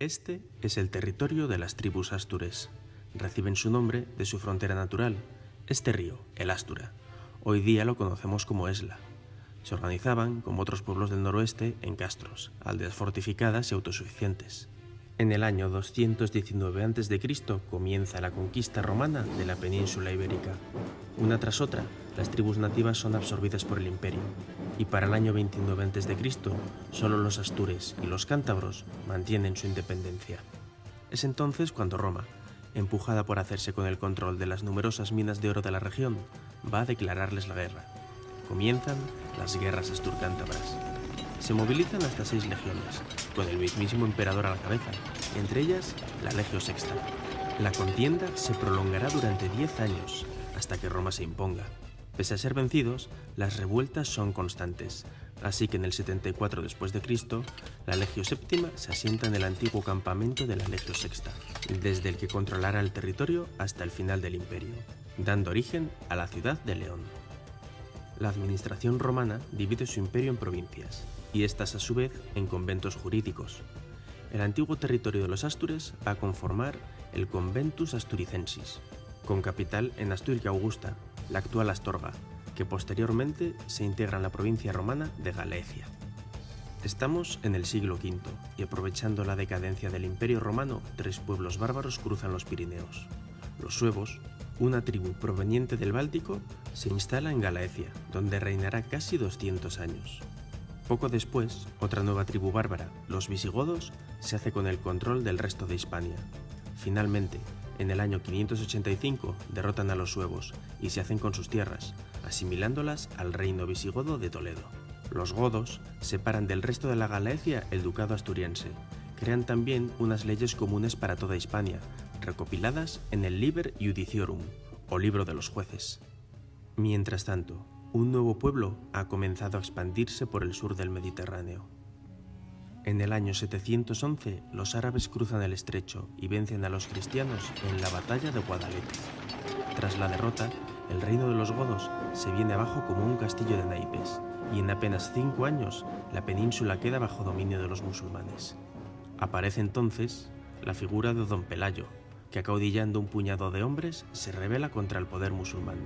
Este es el territorio de las tribus astures. Reciben su nombre de su frontera natural, este río, el Astura. Hoy día lo conocemos como Esla. Se organizaban, como otros pueblos del noroeste, en castros, aldeas fortificadas y autosuficientes. En el año 219 a.C. comienza la conquista romana de la península ibérica. Una tras otra, las tribus nativas son absorbidas por el imperio, y para el año 29 a.C. solo los astures y los cántabros mantienen su independencia. Es entonces cuando Roma, empujada por hacerse con el control de las numerosas minas de oro de la región, va a declararles la guerra. Comienzan las guerras asturcántabras. Se movilizan hasta 6 legiones, con el mismísimo emperador a la cabeza, entre ellas la Legio Sexta. La contienda se prolongará durante 10 años, hasta que Roma se imponga. Pese a ser vencidos, las revueltas son constantes, así que en el 74 después de Cristo, la Legio Séptima se asienta en el antiguo campamento de la Legio Sexta, desde el que controlará el territorio hasta el final del imperio, dando origen a la ciudad de León. La administración romana divide su imperio en provincias, y estas a su vez en conventos jurídicos. El antiguo territorio de los Astures va a conformar el Conventus Asturicensis, con capital en Asturica Augusta, la actual Astorga, que posteriormente se integra en la provincia romana de Galecia. Estamos en el siglo V, y aprovechando la decadencia del Imperio Romano, 3 pueblos bárbaros cruzan los Pirineos. Los suevos, una tribu proveniente del Báltico, se instala en Galaecia, donde reinará casi 200 años. Poco después, otra nueva tribu bárbara, los visigodos, se hace con el control del resto de Hispania. Finalmente, en el año 585 derrotan a los suevos y se hacen con sus tierras, asimilándolas al reino visigodo de Toledo. Los godos separan del resto de la Galaecia el ducado asturiense. Crean también unas leyes comunes para toda Hispania, recopiladas en el Liber Judiciorum, o libro de los jueces. Mientras tanto, un nuevo pueblo ha comenzado a expandirse por el sur del Mediterráneo. En el año 711, los árabes cruzan el estrecho y vencen a los cristianos en la batalla de Guadalete. Tras la derrota, el reino de los godos se viene abajo como un castillo de naipes, y en apenas 5 años la península queda bajo dominio de los musulmanes. Aparece entonces la figura de Don Pelayo, que acaudillando un puñado de hombres se rebela contra el poder musulmán.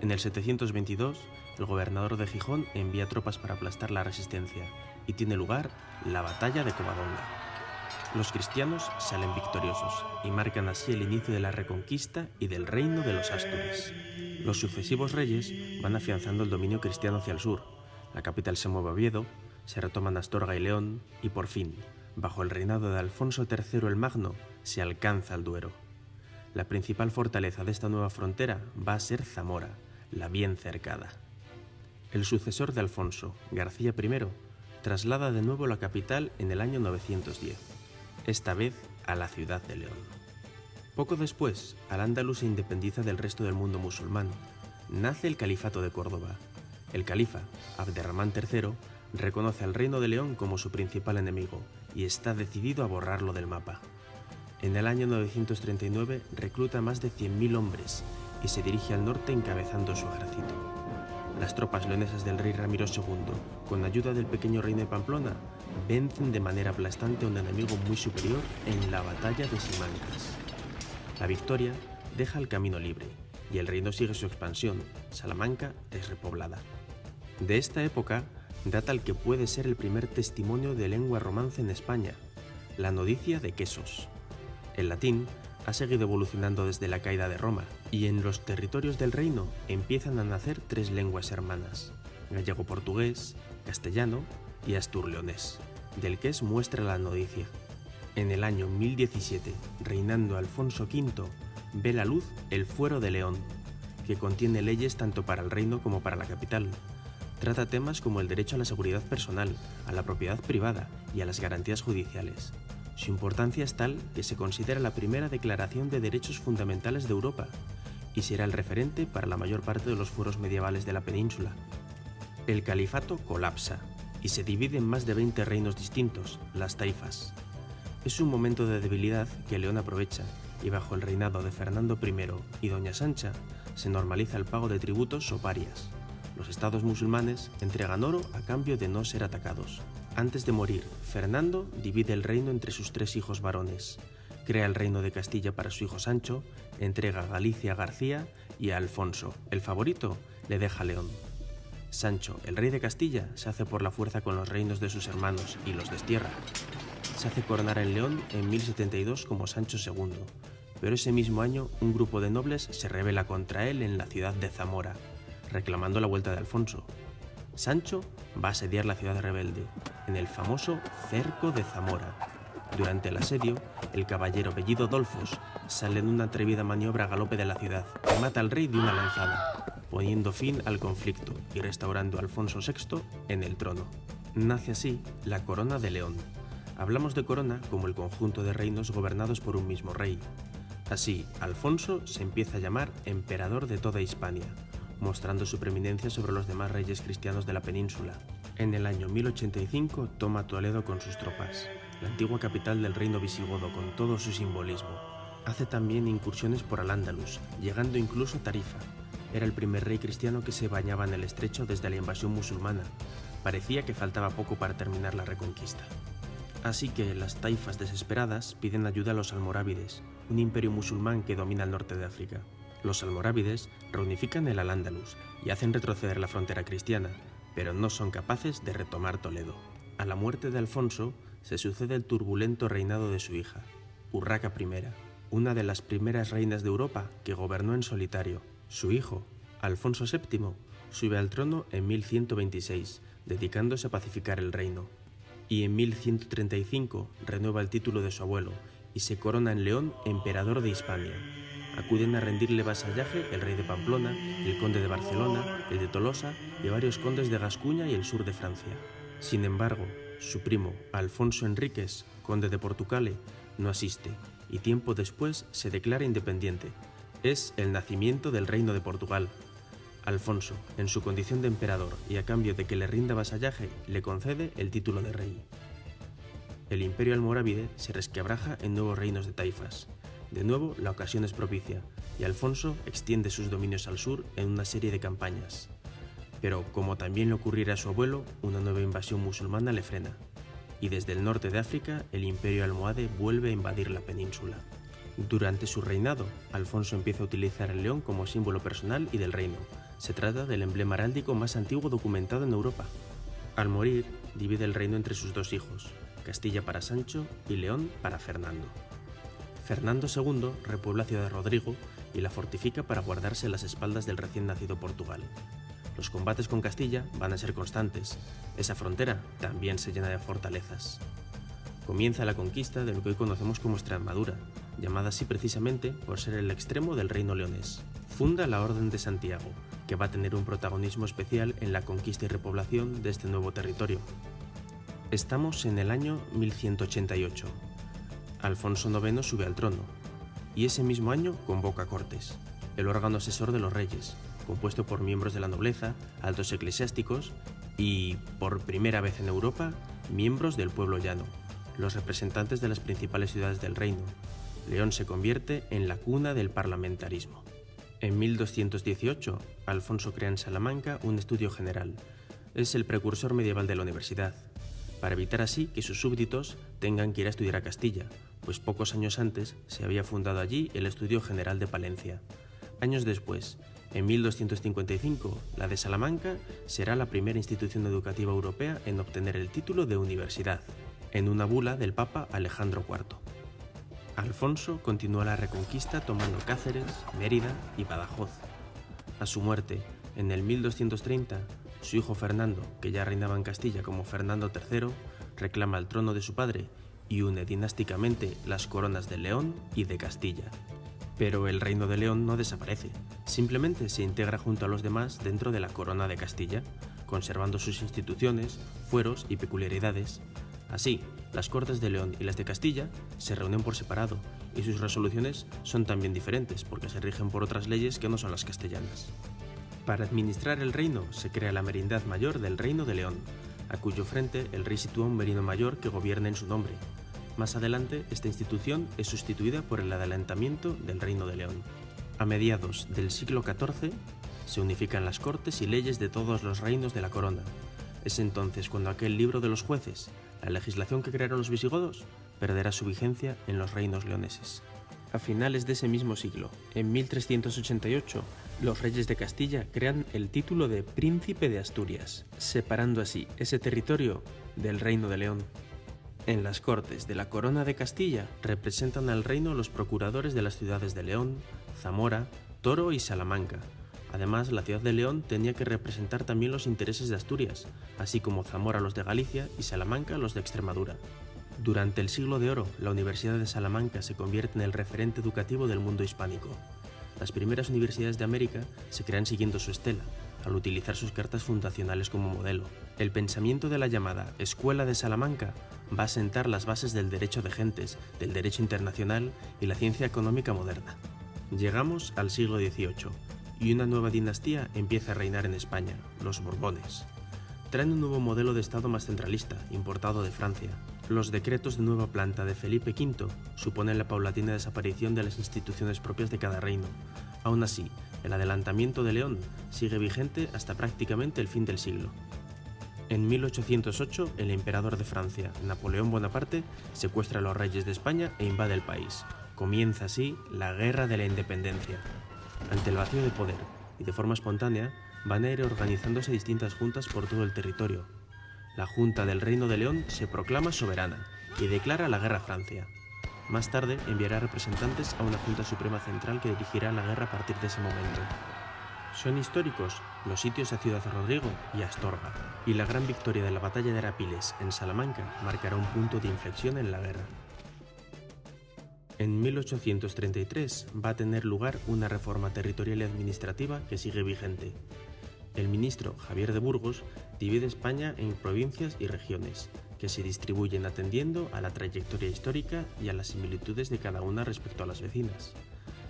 En el 722, el gobernador de Gijón envía tropas para aplastar la resistencia y tiene lugar la batalla de Covadonga. Los cristianos salen victoriosos y marcan así el inicio de la reconquista y del reino de los Astures. Los sucesivos reyes van afianzando el dominio cristiano hacia el sur. La capital se mueve a Oviedo, se retoman Astorga y León y por fin, bajo el reinado de Alfonso III el Magno, se alcanza el Duero. La principal fortaleza de esta nueva frontera va a ser Zamora, la bien cercada. El sucesor de Alfonso, García I, traslada de nuevo la capital en el año 910, esta vez a la ciudad de León. Poco después, Al-Ándalus se independiza del resto del mundo musulmán. Nace el Califato de Córdoba. El califa, Abderramán III, reconoce al reino de León como su principal enemigo y está decidido a borrarlo del mapa. En el año 939 recluta más de 100.000 hombres y se dirige al norte encabezando su ejército. Las tropas leonesas del rey Ramiro II, con ayuda del pequeño reino de Pamplona, vencen de manera aplastante a un enemigo muy superior en la batalla de Simancas. La victoria deja el camino libre y el reino sigue su expansión. Salamanca es repoblada. De esta época data el que puede ser el primer testimonio de lengua romance en España, la Nodicia de Quesos. El latín ha seguido evolucionando desde la caída de Roma, y en los territorios del reino empiezan a nacer 3 lenguas hermanas: gallego-portugués, castellano y astur-leonés, del que es muestra la Nodicia. En el año 1017, reinando Alfonso V, ve la luz el Fuero de León, que contiene leyes tanto para el reino como para la capital. Trata temas como el derecho a la seguridad personal, a la propiedad privada y a las garantías judiciales. Su importancia es tal que se considera la primera declaración de derechos fundamentales de Europa y será el referente para la mayor parte de los fueros medievales de la península. El califato colapsa y se divide en más de 20 reinos distintos, las taifas. Es un momento de debilidad que León aprovecha y bajo el reinado de Fernando I y Doña Sancha se normaliza el pago de tributos o parias. Los estados musulmanes entregan oro a cambio de no ser atacados. Antes de morir, Fernando divide el reino entre sus 3 hijos varones. Crea el reino de Castilla para su hijo Sancho, entrega Galicia a García y a Alfonso, el favorito, le deja León. Sancho, el rey de Castilla, se hace por la fuerza con los reinos de sus hermanos y los destierra. Se hace coronar en León en 1072 como Sancho II, pero ese mismo año un grupo de nobles se rebela contra él en la ciudad de Zamora, reclamando la vuelta de Alfonso. Sancho va a asediar la ciudad rebelde, en el famoso Cerco de Zamora. Durante el asedio, el caballero Bellido Dolfos sale en una atrevida maniobra a galope de la ciudad y mata al rey de una lanzada, poniendo fin al conflicto y restaurando a Alfonso VI en el trono. Nace así la Corona de León. Hablamos de corona como el conjunto de reinos gobernados por un mismo rey. Así, Alfonso se empieza a llamar emperador de toda Hispania, mostrando su preeminencia sobre los demás reyes cristianos de la península. En el año 1085 toma Toledo con sus tropas, la antigua capital del reino visigodo con todo su simbolismo. Hace también incursiones por Al-Ándalus, llegando incluso a Tarifa. Era el primer rey cristiano que se bañaba en el estrecho desde la invasión musulmana. Parecía que faltaba poco para terminar la reconquista. Así que las taifas desesperadas piden ayuda a los almorávides, un imperio musulmán que domina el norte de África. Los almorávides reunifican el Al-Ándalus y hacen retroceder la frontera cristiana, pero no son capaces de retomar Toledo. A la muerte de Alfonso se sucede el turbulento reinado de su hija, Urraca I, una de las primeras reinas de Europa que gobernó en solitario. Su hijo, Alfonso VII, sube al trono en 1126, dedicándose a pacificar el reino. Y en 1135 renueva el título de su abuelo y se corona en León emperador de Hispania. Acuden a rendirle vasallaje el rey de Pamplona, el conde de Barcelona, el de Tolosa y varios condes de Gascuña y el sur de Francia. Sin embargo, su primo, Alfonso Enríquez, conde de Portucale, no asiste y tiempo después se declara independiente. Es el nacimiento del Reino de Portugal. Alfonso, en su condición de emperador y a cambio de que le rinda vasallaje, le concede el título de rey. El imperio almorávide se resquebraja en nuevos reinos de taifas. De nuevo, la ocasión es propicia, y Alfonso extiende sus dominios al sur en una serie de campañas. Pero, como también le ocurriera a su abuelo, una nueva invasión musulmana le frena, y desde el norte de África el imperio almohade vuelve a invadir la península. Durante su reinado, Alfonso empieza a utilizar el león como símbolo personal y del reino. Se trata del emblema heráldico más antiguo documentado en Europa. Al morir, divide el reino entre sus 2 hijos, Castilla para Sancho y León para Fernando. Fernando II repuebla Ciudad de Rodrigo y la fortifica para guardarse las espaldas del recién nacido Portugal. Los combates con Castilla van a ser constantes. Esa frontera también se llena de fortalezas. Comienza la conquista de lo que hoy conocemos como Extremadura, llamada así precisamente por ser el extremo del reino leonés. Funda la Orden de Santiago, que va a tener un protagonismo especial en la conquista y repoblación de este nuevo territorio. Estamos en el año 1188. Alfonso IX sube al trono, y ese mismo año convoca Cortes, el órgano asesor de los reyes, compuesto por miembros de la nobleza, altos eclesiásticos y, por primera vez en Europa, miembros del pueblo llano, los representantes de las principales ciudades del reino. León se convierte en la cuna del parlamentarismo. En 1218, Alfonso crea en Salamanca un estudio general. Es el precursor medieval de la universidad, para evitar así que sus súbditos tengan que ir a estudiar a Castilla, pues pocos años antes se había fundado allí el Estudio General de Palencia. Años después, en 1255, la de Salamanca será la primera institución educativa europea en obtener el título de universidad, en una bula del Papa Alejandro IV. Alfonso continuó la reconquista tomando Cáceres, Mérida y Badajoz. A su muerte, en el 1230, su hijo Fernando, que ya reinaba en Castilla como Fernando III, reclama el trono de su padre y une dinásticamente las coronas de León y de Castilla. Pero el reino de León no desaparece, simplemente se integra junto a los demás dentro de la corona de Castilla, conservando sus instituciones, fueros y peculiaridades. Así, las Cortes de León y las de Castilla se reúnen por separado y sus resoluciones son también diferentes porque se rigen por otras leyes que no son las castellanas. Para administrar el reino se crea la Merindad Mayor del Reino de León, a cuyo frente el rey sitúa un merino mayor que gobierna en su nombre. Más adelante, esta institución es sustituida por el adelantamiento del Reino de León. A mediados del siglo XIV se unifican las cortes y leyes de todos los reinos de la corona. Es entonces cuando aquel libro de los jueces, la legislación que crearon los visigodos, perderá su vigencia en los reinos leoneses. A finales de ese mismo siglo, en 1388, los reyes de Castilla crean el título de Príncipe de Asturias, separando así ese territorio del Reino de León. En las Cortes de la Corona de Castilla representan al reino los procuradores de las ciudades de León, Zamora, Toro y Salamanca. Además, la ciudad de León tenía que representar también los intereses de Asturias, así como Zamora los de Galicia y Salamanca los de Extremadura. Durante el Siglo de Oro, la Universidad de Salamanca se convierte en el referente educativo del mundo hispánico. Las primeras universidades de América se crean siguiendo su estela, al utilizar sus cartas fundacionales como modelo. El pensamiento de la llamada Escuela de Salamanca va a sentar las bases del derecho de gentes, del derecho internacional y la ciencia económica moderna. Llegamos al siglo XVIII y una nueva dinastía empieza a reinar en España, los Borbones. Traen un nuevo modelo de Estado más centralista, importado de Francia. Los decretos de nueva planta de Felipe V suponen la paulatina desaparición de las instituciones propias de cada reino. Aún así, el adelantamiento de León sigue vigente hasta prácticamente el fin del siglo. En 1808, el emperador de Francia, Napoleón Bonaparte, secuestra a los reyes de España e invade el país. Comienza así la Guerra de la Independencia. Ante el vacío de poder y de forma espontánea, van a ir organizándose distintas juntas por todo el territorio. La Junta del Reino de León se proclama soberana y declara la guerra a Francia. Más tarde enviará representantes a una Junta Suprema Central que dirigirá la guerra a partir de ese momento. Son históricos los sitios a Ciudad Rodrigo y Astorga, y la gran victoria de la batalla de Arapiles en Salamanca marcará un punto de inflexión en la guerra. En 1833 va a tener lugar una reforma territorial y administrativa que sigue vigente. El ministro Javier de Burgos divide España en provincias y regiones, que se distribuyen atendiendo a la trayectoria histórica y a las similitudes de cada una respecto a las vecinas.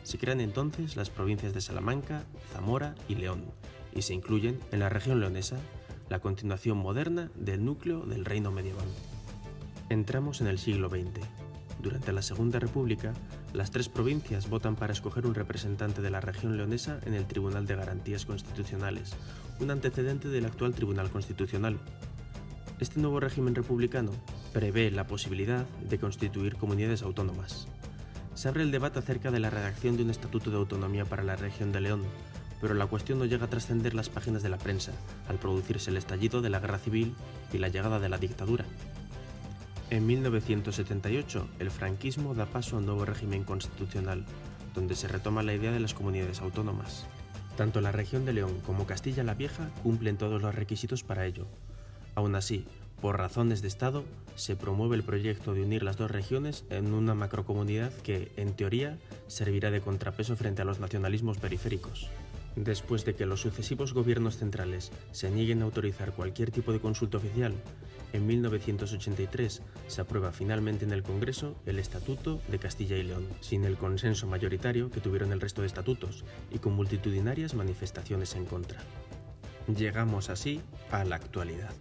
Se crean entonces las provincias de Salamanca, Zamora y León, y se incluyen en la región leonesa, la continuación moderna del núcleo del reino medieval. Entramos en el siglo XX. Durante la Segunda República, las tres provincias votan para escoger un representante de la región leonesa en el Tribunal de Garantías Constitucionales, un antecedente del actual Tribunal Constitucional. Este nuevo régimen republicano prevé la posibilidad de constituir comunidades autónomas. Se abre el debate acerca de la redacción de un estatuto de autonomía para la región de León, pero la cuestión no llega a trascender las páginas de la prensa, al producirse el estallido de la Guerra Civil y la llegada de la dictadura. En 1978, el franquismo da paso a un nuevo régimen constitucional, donde se retoma la idea de las comunidades autónomas. Tanto la región de León como Castilla la Vieja cumplen todos los requisitos para ello. Aún así, por razones de Estado, se promueve el proyecto de unir las dos regiones en una macrocomunidad que, en teoría, servirá de contrapeso frente a los nacionalismos periféricos. Después de que los sucesivos gobiernos centrales se nieguen a autorizar cualquier tipo de consulta oficial, en 1983 se aprueba finalmente en el Congreso el Estatuto de Castilla y León, sin el consenso mayoritario que tuvieron el resto de estatutos y con multitudinarias manifestaciones en contra. Llegamos así a la actualidad.